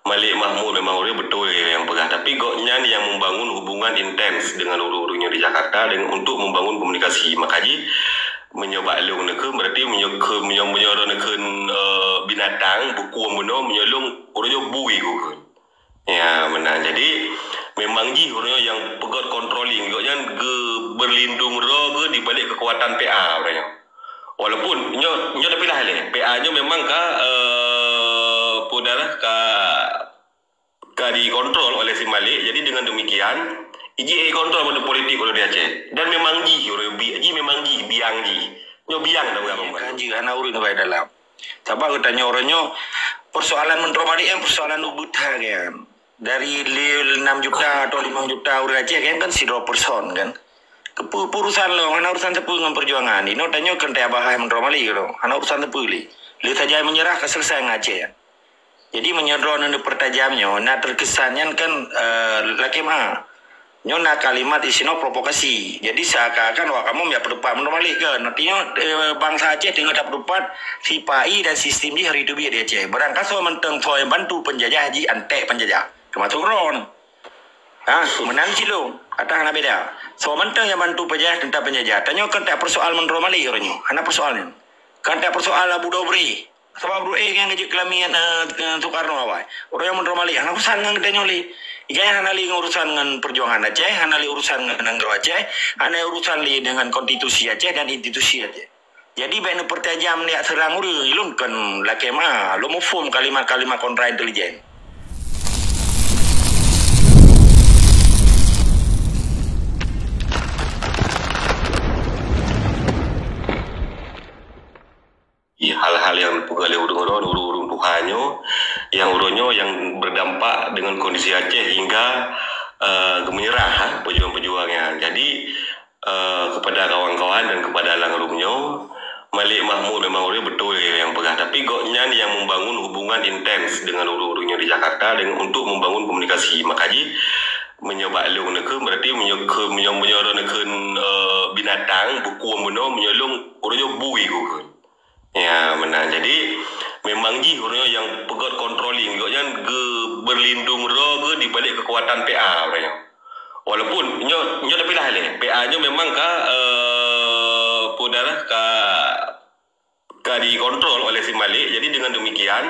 Malik Mahmud memang orang betul yang pegah, tapi goknya yang membangun hubungan intens dengan orang-orangnya di Jakarta untuk membangun komunikasi. Makanya menyoba long nak berarti menyorongkan binatang buku mono menyolong orangnya bui kan. Ya benar. Jadi memang orangnya yang pegat controlling, goknya berlindung roh di balik kekuatan PA orangnya. Walaupun nyo tapi lah PA nya memang podara ka dikontrol oleh si Malik. Jadi dengan demikian IJE kontrol pada politik oleh Aceh. Dan memang memang biang nyo biang dah berapa kan ji ana urut bae dalam tabak tanya orangnya persoalan Menteri Malik yang persoalan buta kan dari 6 juta atau 5 juta orang Aceh kan sidro person kan urusan lo, ana urusan tepu dengan perjuangan ini. Tanya kan teh bahaya menromali lo, ana urusan tepu li. Li saja menyerah keselesai ngace ya. Jadi menyerah nanda pertajamnya, nah terkesannya kan laki mah. Nyona kalimat isino provokasi. Jadi seakan-akan wah kamu ya berdebat menromali kan. Nantinya bangsa Aceh dengan dapat berdebat si PAI dan sistem di hari itu biar di Aceh. Berangkat so menteng so yang bantu penjajah haji antek penjajah. Termasuk Ron. Menang sih lo. Kata anak beda. So mentang yang bantu penjajah tentang penjajah. Tanya kan tak persoal menromali orangnya. Anak persoalnya. Kan tak persoal Abu Dobri. Sebab Bro yang ngejek kelamian Soekarno awal. Orang yang menromali. Anak urusan dengan tanya li. Ikan anak li urusan dengan perjuangan Aceh. Anak li urusan dengan negara Aceh. Anak urusan li dengan konstitusi Aceh dan institusi Aceh. Jadi banyak pertajam lihat serang uru. Ilun kan laki mah. Lo mau form kalimat-kalimat kontra intelijen. hal-hal yang dipegali urung Tuhannya yang urunyo yang berdampak dengan kondisi Aceh hingga menyerah pejuang-pejuangnya. Jadi kepada kawan-kawan dan kepada langrumnyo, Malik Mahmud memang orang betul yang pegah, tapi goknya yang membangun hubungan intens dengan urung-urungnya di Jakarta untuk membangun komunikasi. Makanya menyoba long nak berarti menyorongkan binatang buku mono menyolong orangnya bui kan. Ya benar. Jadi memang orangnya yang pegat controlling, goknya berlindung roh di balik kekuatan PA orangnya. Walaupun nyo tapi lah PA nya memang podara ka dikontrol oleh si Malik. Jadi dengan demikian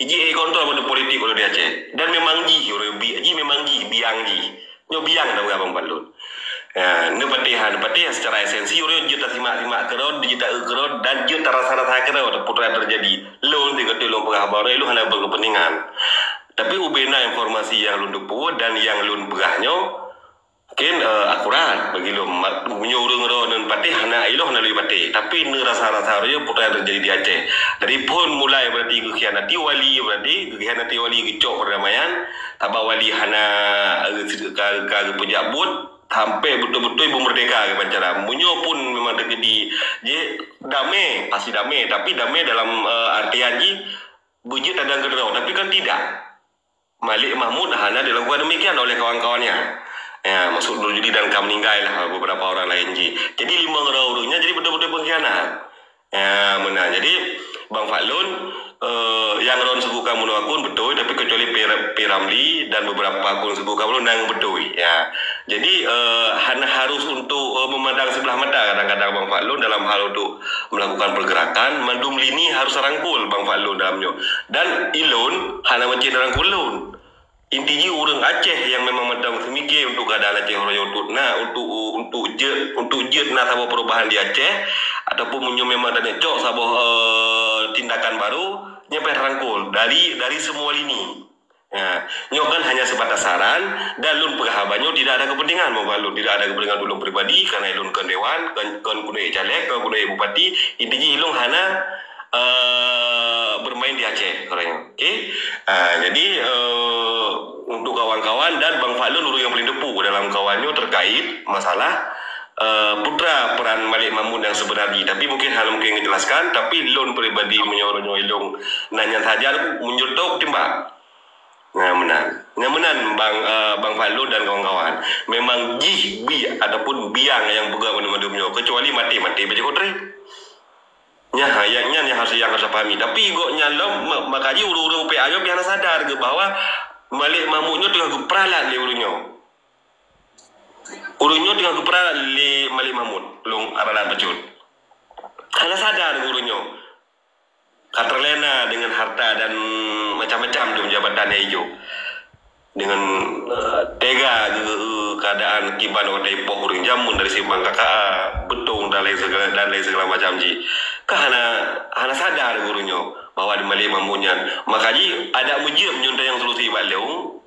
IJE kontrol pada politik oleh Aceh. Dan memang memang biang nyo biang dah berapa balun. Ya, ini petihan secara esensi orang juta simak kerod, juta kerod dan juta rasa-rasa kerod putra terjadi. Lo nanti kata lo pengabar lo hanya berkepentingan. Tapi ubena informasi yang lu dupu dan yang lu pegahnya mungkin akurat bagi lo menyuruh dan patih hana ilo hana lebih patih. Tapi ini rasa-rasa dia putra terjadi di Aceh. Dari pun mulai berarti kekhianati wali gecok perdamaian. Tabak wali hana pejabut sampai betul-betul ibu merdeka ke pancara. Munyo pun memang terjadi. Jadi damai, pasti damai. Tapi damai dalam artian bujit ada gerau. Tapi kan tidak. Malik Mahmud hanya dilakukan demikian oleh kawan-kawannya. Ya, maksud Nurjudi dan Kam meninggal lah beberapa orang lain. Jadi 5 gerau-geraunya jadi betul-betul pengkhianat. Ya, benar. Jadi Bang Faklun yang ron suku kamu akun betul, tapi kecuali Piramli dan beberapa akun suku kamu nang betul ya. Jadi hanya harus untuk memandang sebelah mata kadang-kadang Bang Faklun dalam hal untuk melakukan pergerakan. Mandum lini harus rangkul Bang Faklun dalamnya. Dan Ilun hanya mencari rangkul Lun. Intinya orang Aceh yang memang mendang semikir untuk keadaan Aceh orang untuk jet sabah perubahan di Aceh ataupun memang ada cok sabah tindakan baru nyampe rangkul dari semua lini. Ya, kan hanya sebatas saran dan lun penghabannya tidak ada kepentingan Lun tidak ada kepentingan dulu pribadi karena lun kan dewan kan kuda caleg kan kuda bupati intinya ilung hanya bermain di Aceh orangnya. Okey. Jadi untuk kawan-kawan dan Bang Faklun yang paling depu dalam kawannya terkait masalah putra peran Malik Mahmud yang sebenarnya. Tapi mungkin hal mungkin dijelaskan, tapi lon pribadi menyorong ilung nanya saja menjutok timbang. Nyamenan Bang Faklun dan kawan-kawan. Memang ataupun biang yang pegang pada madumnya kecuali mati baca kotre. Nya hayaknya nih harus pahami. Tapi kok nyalom makanya urung-urung PA yo biar sadar ke bahwa Malik Mahmudnya tengah guperalat le urunyo. Urunyo tengah guperalat le Malik Mahmud. Long aralan betul. Karena sadar urunyo. Katerlena dengan harta dan macam-macam di jabatannya hijau. Dengan tega keadaan kiban orang Depok urung jamun dari simpang kakak betung dan lain segala macam ji. Hana sadar gurunya bahwa di Malik Mahmudnya makanya ada mujiab nyonda yang solusi balik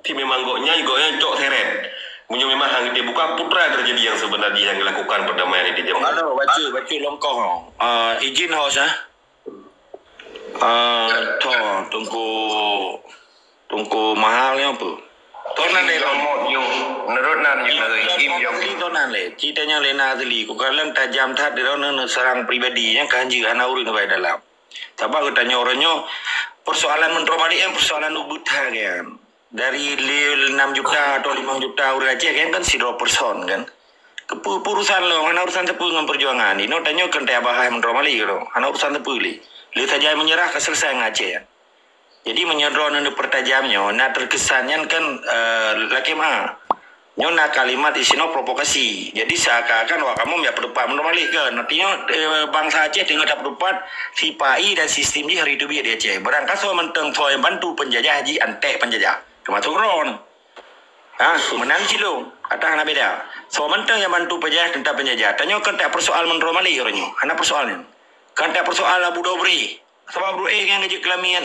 ti memang goknya cok seret munyo memang hang dibuka putra terjadi yang sebenarnya yang dilakukan perdamaian di Jawa. Halo baca longkong izin host tunggu mahalnya apa Tonan le romot yo menurut nan tonan le ceritanya lena tadi ku kalang tajam tat dia serang pribadinya kanji ana urang bae dalam tabak tanya orangnya persoalan mentromali persoalan ubutha kan dari 6 juta atau 5 juta urang aja kan sidro person kan kepurusan lo ana urusan tepu dengan perjuangan ini tanya kan teh bahaya mentromali gitu ana urusan tepu li saja menyerah keselesaian Aceh ya. Jadi menyodron untuk pertajamnya, nah terkesannya kan laki mah, nyona kalimat isino provokasi. Jadi seakan-akan wah kamu ya perdebat normalik kan. Nantinya bangsa Aceh dengan dapat perdebat sipai dan sistem di hari itu dia Aceh. Berangkat soal menteng soal bantu penjajah haji antek penjajah. Termasuk ron. Menang cilung. Kata hana beda. Soal menteng yang bantu penjajah tentang penjajah. Tanya kan tak persoal mentromalik orangnya. Hana persoalnya. Kan tak persoal Abu Dobri. Sebab bro yang ngejek kelamian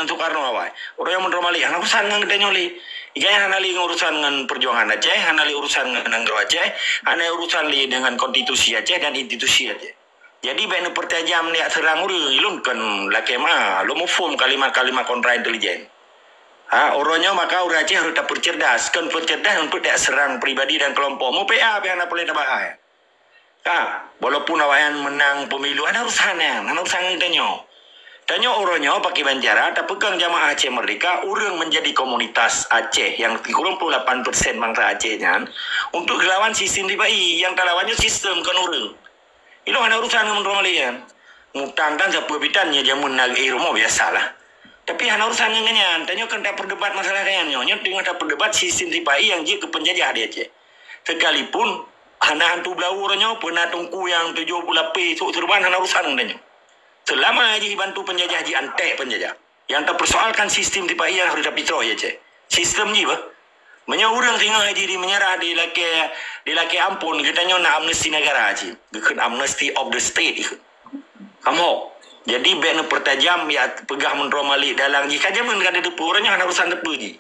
Soekarno awal. Orang yang menromali, anak urusan dengan kita nyoli. Ikan hanali urusan dengan perjuangan Aceh, hanali urusan dengan negara Aceh, hanali urusan li dengan konstitusi Aceh dan institusi Aceh. Jadi benda pertajam ni serang ilum kan laki mah, lo mau form kalimat-kalimat kontra intelijen. Orangnya maka orang Aceh harus tak cerdas, kan cerdas untuk tak serang pribadi dan kelompok. Mau PA yang nak boleh tak bahaya. Walaupun awayan menang pemilu, ada urusannya, ada urusan kita Tanya orangnya pakai Banjara, tak pegang jamaah Aceh Merdeka, orang menjadi komunitas Aceh yang 38% bangsa Acehnya untuk lawan sistem dibai yang terlawannya sistem kan orang. Itu ada urusan dengan Romalian. Ngutang kan siapa bitannya jamun nagi rumah biasalah. Tapi ada urusan dengan tanya kan tak perdebat masalah kayaknya, tengah tak perdebat sistem dibai yang dia ke penjajah di Aceh. Sekalipun hana hantu belau orangnya pernah tungku yang 70 p serban ada urusan dengannya. Selama haji bantu penjajah haji antek penjajah yang terpersoalkan sistem di Pak yang harus dapitro ya cek sistem ni bah menyurang tinggal haji di menyerah di laki ampun kita nak amnesti negara haji bukan amnesty of the state kamu jadi bena pertajam ya pegah menromali dalam jika jaman kada depu orangnya hana urusan depu ji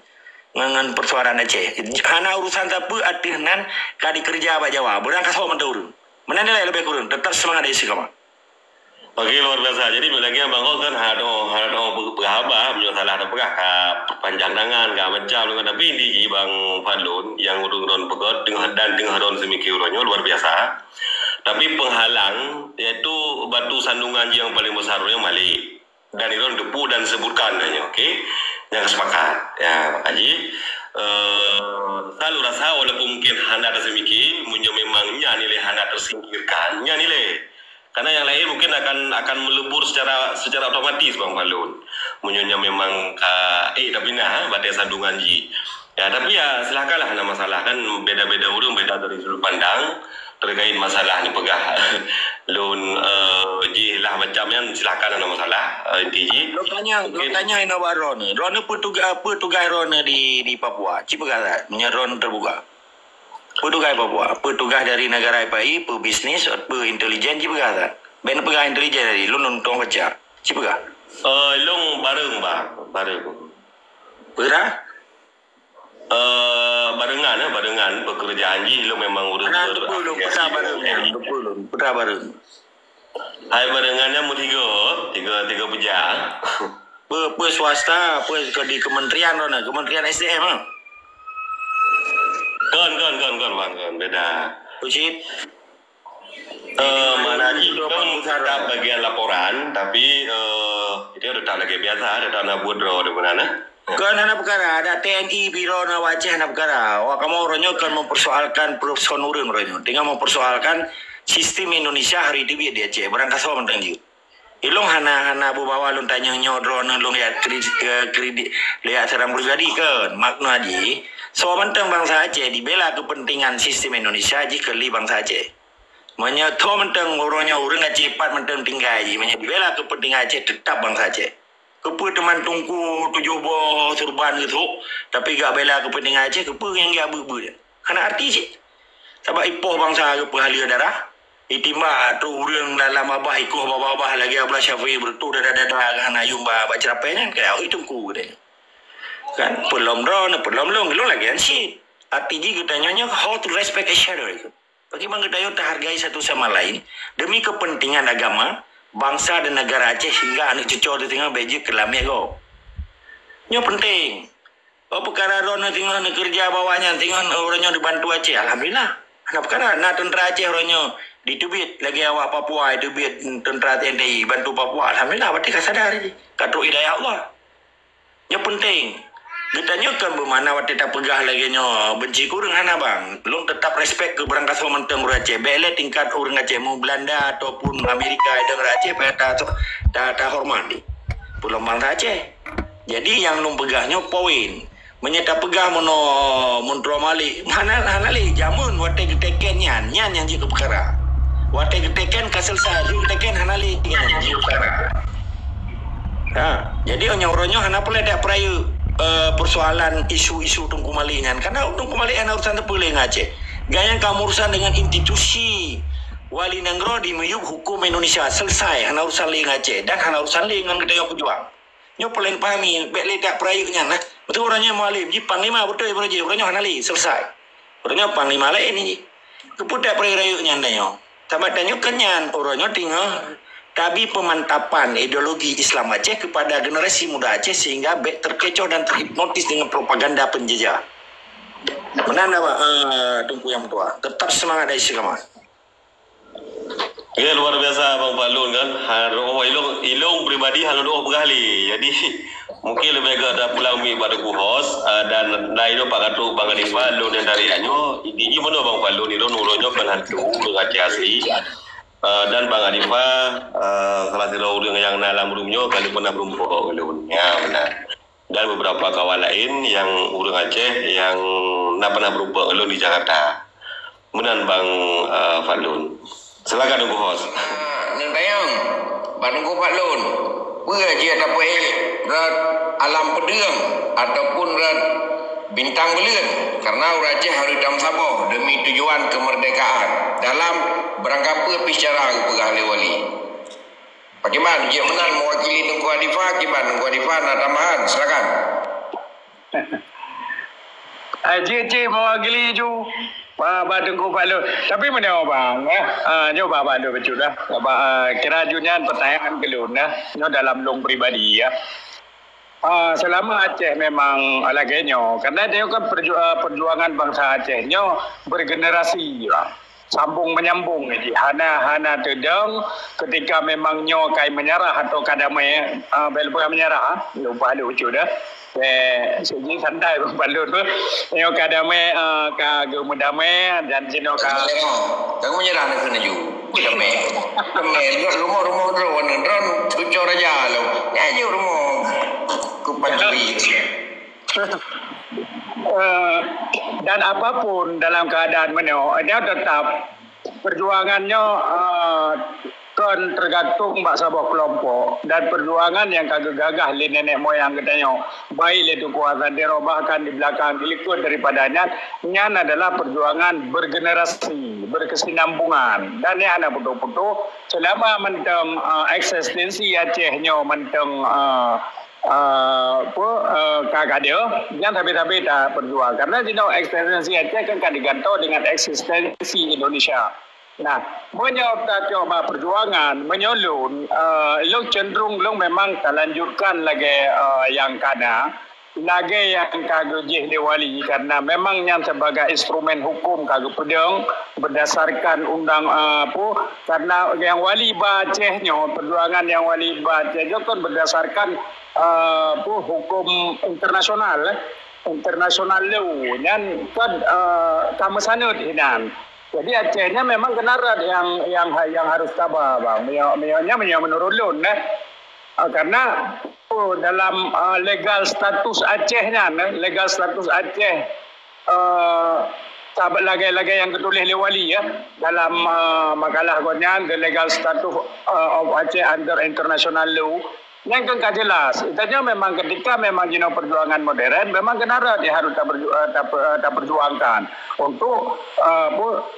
ngan persoalan Aceh hana urusan depu artinan kadi kerja apa Jawa berangkat sama menurun menandai lebih kurun tetap semangat isi kamu. Oke, luar biasa. Jadi lagi Bang Ho kan hado pegahaba salah ada pegah panjang tangan macam kan tapi di Bang Fadlun yang urung pegot dengan don semikirannya luar biasa. Tapi penghalang yaitu batu sandungan yang paling besar yang Malik dan itu depu dan sebutkan oke. Yang sepakat ya Pak Haji. Selalu rasa walaupun mungkin handa semiki munyo memangnya nilai handa tersingkirkan nilai karena yang lain mungkin akan melebur secara otomatis Bang Falun. Munyonya memang tapi batas sandungan ji. Ya tapi ya silakanlah ada masalah kan beda-beda orang beda dari sudut pandang terkait masalah ni pegah lun ji lah macamnya silakan ada masalah inti. Lo tanya ina Ron apa tugas Ron di Papua. Cipegah menyeron terbuka. Petugas Papua, petugas dari negara IPI, pebisnis, intelijen, cipegah tak? Ben pegah intelijen dari, lu nonton baca, cipegah? Long bareng. Berah? Barengan pekerjaan ji, lu memang urus Peta bareng. Hai barengannya mau tiga pejang. Swasta, di kementerian Kementerian SDM. Kan beda. Ucit. Mana ni kan bagian laporan tapi itu udah lagi biasa ada tanah budro di mana? Kan anak perkara ada TNI biro na Aceh anak perkara. Wah kamu orangnya kan mempersoalkan personurun orangnya. Dengan mempersoalkan sistem Indonesia hari itu dia Aceh berangkat sama mentang juga. Ilong hana bu bawa lun tanya nyodron lun lihat kredit lihat serang pribadi kan makna aji. So mentang bangsa Aceh dibela kepentingan sistem Indonesia aji keli bangsa Aceh. Menyetho mentang orangnya orang Aceh cepat mentang tinggal aji. Dibela kepentingan Aceh tetap bangsa Aceh. Kepa teman tungku tujuh boh surban gitu. Tapi gak bela kepentingan Aceh kepa yang gak berbu dia. Karena arti sih. Sebab ipoh bangsa kepa halia darah. Itimba tu orang dalam abah ikuh babah lagi abah Syafi'i bertu dah kan ayum ba cerapainya kayak itu tungku dia. Kan belum lagi kan shit. Arti kita nyonya how to respect each other itu. Bagaimana kita hargai satu sama lain demi kepentingan agama, bangsa dan negara Aceh hingga anak cucu itu tinggal beji kelamnya go. Nyo penting. Oh perkara rono tinggal kerja bawahnya tinggal orangnya dibantu Aceh. Alhamdulillah. Anak perkara nak tentera Aceh orangnya ditubit lagi awak Papua ditubit tentera TNI bantu Papua. Alhamdulillah berarti kasadar je. Katruk hidayah Allah. Nyo penting. Kita nyokan bermana waktu tak pegah lagi nyo benci kurang hana bang. Long tetap respect ke berangkat sama menteng orang Aceh. Bele tingkat orang Aceh mau Belanda ataupun Amerika ada orang Aceh tak hormat di pulau bangsa Aceh. Jadi yang long pegahnya poin. Menyata pegah mono malik. Mana li jamun waktu keteken nyan yang jika perkara. Waktu keteken kaselesai keteken hana li yang jika perkara. Jadi orang-orangnya hana pula tak peraya persoalan isu-isu tungku malingan karena tungku malingan urusan terpilih Aceh. Gaya kamu urusan dengan institusi wali negara di meyuk hukum Indonesia selesai hana urusan ling Aceh dan hana urusan ling dengan kita yang pejuang. Nyo paling pahami bek tak perayuknya nah. Betul orangnya mualim ji panglima betul je orangnya hana li selesai. Orangnya panglima lain ni. Kepudak perayuknya ndanyo. Tamat danyo kenyan orangnya tinggal tapi pemantapan ideologi Islam Aceh kepada generasi muda Aceh sehingga terkecoh dan terhipnotis dengan propaganda penjajah. Menanda Pak Tunku yang tua. Tetap semangat dari segala. Ya luar biasa Bang Falun kan. Ilong pribadi halu doh berkali. Jadi mungkin lebih agak ada pulang mi pada host dan itu Pak Katu Bang Adi Falun dan dari anyo ini mana Bang Falun itu nuronyo penhantu Aceh asli. Dan Bang Adifa salah satu orang yang dalam rumahnya kali pernah berumpuk ya benar. Dan beberapa kawan lain yang orang Aceh yang pernah berumpuk di Jakarta. Benar Bang Falun. Silakan Nunggu host. Neng tayang, Bang Nunggu Falun. Boleh je dapat rat alam pedang ataupun rat bintang belian karena orang Aceh harus dalam Sabah demi tujuan kemerdekaan dalam berangkapa bicara kepada wali. Bagaimana dia menang mewakili Nunggu Adifa? Gimana Nunggu Adifa nak tambahan? Silakan. Cik mewakili ju Pak Tengku Falun. Tapi mana bang? Nyoba Pak Falun betul dah. Kira junyan pertanyaan kelun dah. Nyo dalam long pribadi ya. Selama Aceh memang laganya karena dia kan perjuangan bangsa Aceh nyo bergenerasi ya. Sambung menyambung jadi hana tedang ketika memang nyo kai menyerah atau kadame belum menyerah lupa lucu dah segi santai Bang Falun tu nyo kadame ka gemedame dan sino ka kamu menyerah nak kena ju kadame rumah drone cucur aja lo nyanyi rumah kupajuri dan apapun dalam keadaan mana dia tetap perjuangannya kan tergantung mbak sabah kelompok dan perjuangan yang kagak gagah li nenek moyang katanya baik itu kuasa dirobahkan di belakang dilikut daripadanya nyan adalah perjuangan bergenerasi berkesinambungan dan ini anak betul-betul selama menteng eksistensi Acehnya menteng kakak dia yang tapi tak berjuang karena tidak eksistensi Aceh kan digantung dengan eksistensi Indonesia. Nah, coba perjuangan menyolong lo cenderung lo memang lanjutkan lagi yang kana lagi yang kagak di wali karena memang yang sebagai instrumen hukum kagak pedang berdasarkan undang karena yang wali Acehnya perjuangan yang wali Aceh itu kan berdasarkan hukum internasional law dan kan kamu sanad hinan Jadi Acehnya memang kenarat yang harus tabah bang. Mionya menurun lun karena dalam legal status Acehnya, legal status Aceh sahabat lagai-lagai yang ketulis oleh wali ya dalam makalah konyan the legal status of Aceh under international law. Yang kan jelas, itanya memang ketika memang jino perjuangan modern, memang kenarat dia harus tak perjuangkan untuk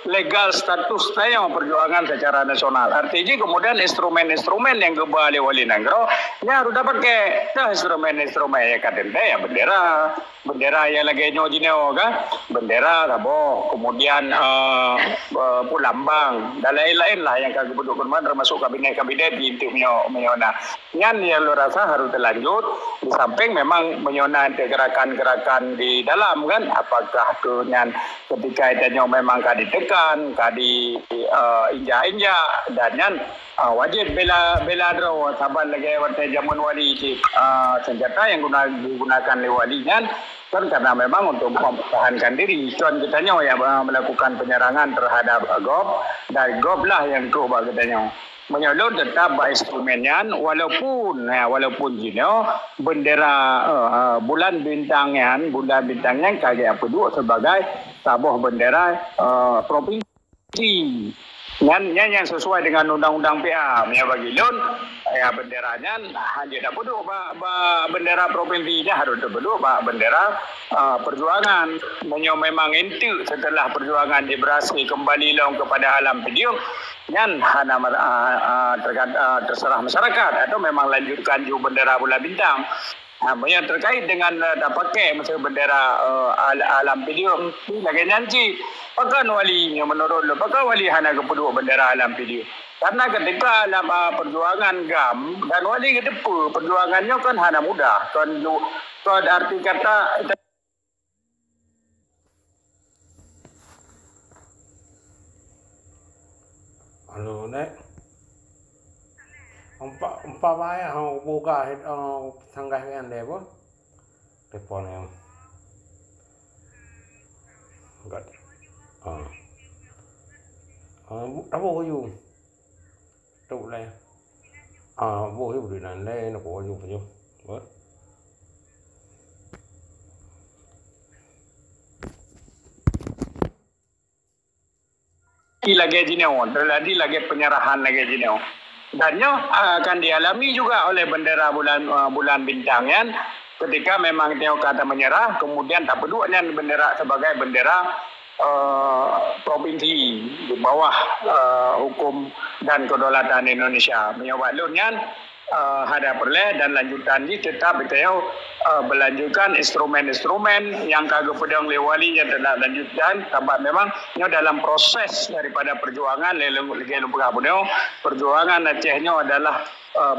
legal status saya perjuangan secara nasional. Artinya kemudian instrumen-instrumen yang kembali wali negro, dia harus dapat ke instrumen-instrumen ya kadang ya bendera yang lagi nyo jino kan, bendera kabo, kemudian pulambang dan lain-lain lah yang kagak berdokumen termasuk kabinet di inti menyona. Yang lo rasa harus terlanjut di samping memang menyona gerakan-gerakan di dalam kan apakah tuh ketika itu memang kadi tekan kadi injak-injak dan wajib bela draw saban lagi waktu zaman wali senjata yang digunakan oleh walinya kan karena memang untuk mempertahankan diri. Cuman kitanya ya melakukan penyerangan terhadap GOP dan GOP lah yang coba kitanya menyalur tetap instrumennya walaupun jino bendera bulan bintangnya kagak apa dua sebagai sabuh bendera provinsi yang sesuai dengan undang-undang PA ya bagi lun ya benderanya hanya dapat bendera provinsinya harus dapat bendera perjuangan memang inti setelah perjuangan diberasi kembali long kepada alam video yang hanya terserah masyarakat atau memang lanjutkan juga bendera bulan bintang. Yang terkait dengan pakai misalnya bendera alam video lagi nyanci pakai wali yang menurut lo pakai wali hanya kedua bendera alam video karena ketika dalam perjuangan GAM dan wali ke depan perjuangannya kan hanya mudah kan arti kata Halo nek empat bayar buka sanggah kan deh po telepon yang enggak apa you đâu đây vô cái buổi này đây nó có dùng phải không bớt lagi jineo, terjadi lagi penyerahan lagi jineo. Dannya akan dialami juga oleh bendera bulan bintangnya ketika memang dia kata menyerah, kemudian tak peduanya bendera sebagai bendera provinsi di bawah hukum dan kedaulatan Indonesia. Menyawalunnya ada perle dan lanjutan ini tetap itu berlanjutkan instrumen-instrumen yang kagak pedang lewali yang telah lanjutkan tambah memang dalam proses daripada perjuangan perjuangan Acehnya adalah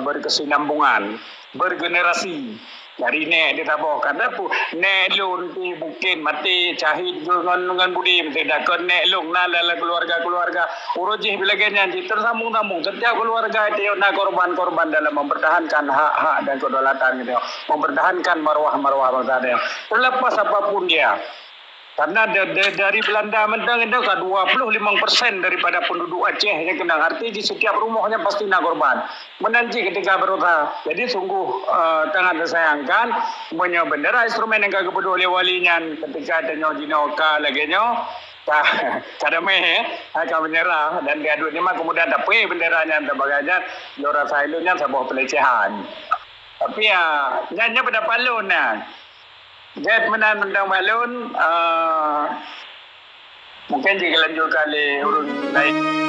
berkesinambungan bergenerasi dari nek dia taboh karena nek lun ti mungkin mati cahid dengan budi tidak ke nek lung nala keluarga urujih bilaganya tersambung setiap keluarga itu nak korban dalam mempertahankan hak-hak dan kedaulatan gitu mempertahankan marwah bangsa dia terlepas apapun dia karena dari Belanda mentang itu kan 25% daripada penduduk Aceh yang kena arti di setiap rumahnya pasti nak korban menanti ketika berusaha. Jadi sungguh sangat disayangkan punya bendera instrumen yang kagak peduli walinya ketika ada nyojinoka lagi kada meh akan menyerah dan diadu ni mah kemudian dapat benderanya dan sebagainya lora sailunya sebuah pelecehan. Tapi ya nyanyi pada palun Jet menang balon mungkin jika lanjut kali urut lain.